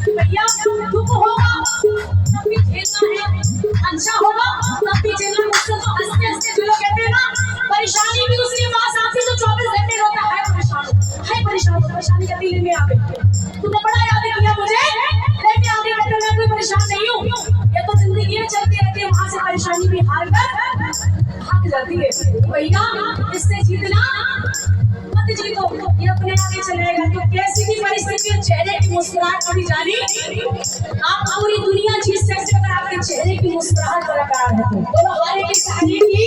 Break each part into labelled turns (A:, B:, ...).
A: भैया दुख होगा तब भी झेलना है, अच्छा होगा तब भी झेलना। मुझसे तो हंसते हंसते चलो कहते हैं ना, परेशानी भी उसके पास आती तो 24 घंटे रोता है परेशान, परेशानी का दिल में आ गई। तूने बड़ा याद किया मुझे, लेकिन आगे कहते मैं कोई परेशान नहीं हूँ। ये तो जिंदगी में चलती रहती है, वहां से परेशानी भी हार कर भाग जाती है। भैया इससे जीतना मत जीतो, ये अपने आगे चलेगा। तो कैसी भी परिस्थिति हो, चेहरे की मुस्कुराहट कभी जानी, आप पूरी दुनिया जीत सकते अगर आपके चेहरे की मुस्कुराहट बरकरार है। बोलो हारे की शादी की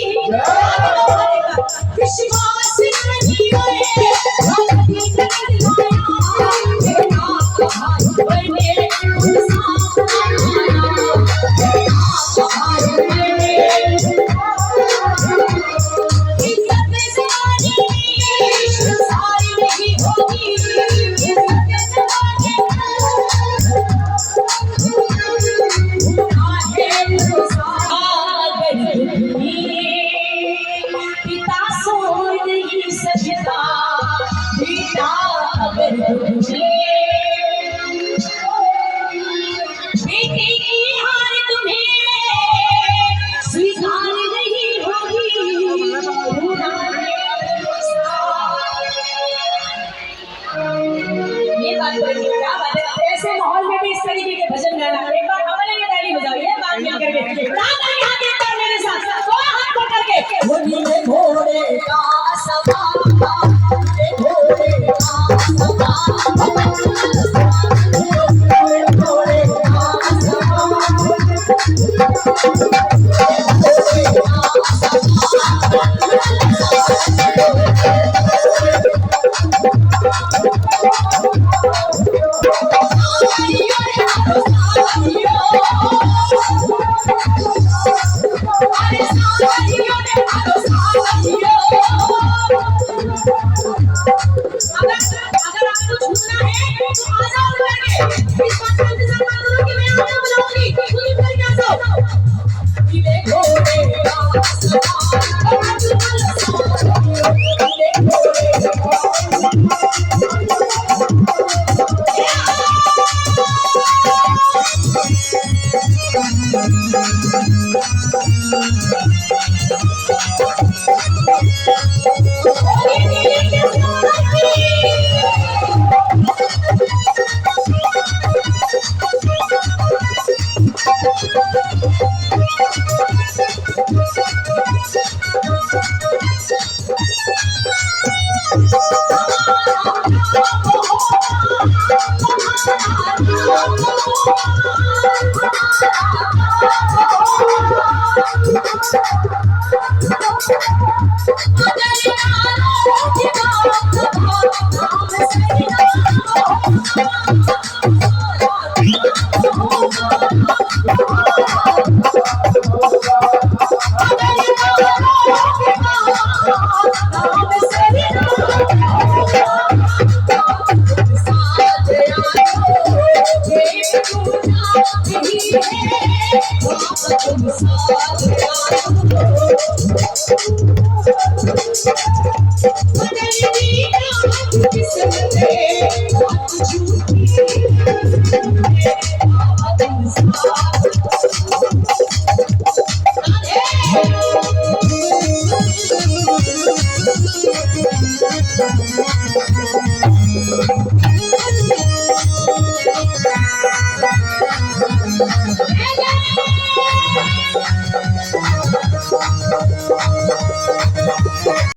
A: ऐसे माहौल में भी इस तरीके के भजन गाना। एक बार हमारे लिए ताली बजाइए, बात मिल करके हाथ एक मेरे साथ हाथ पकड़ के घोड़े का सवार, घोड़े का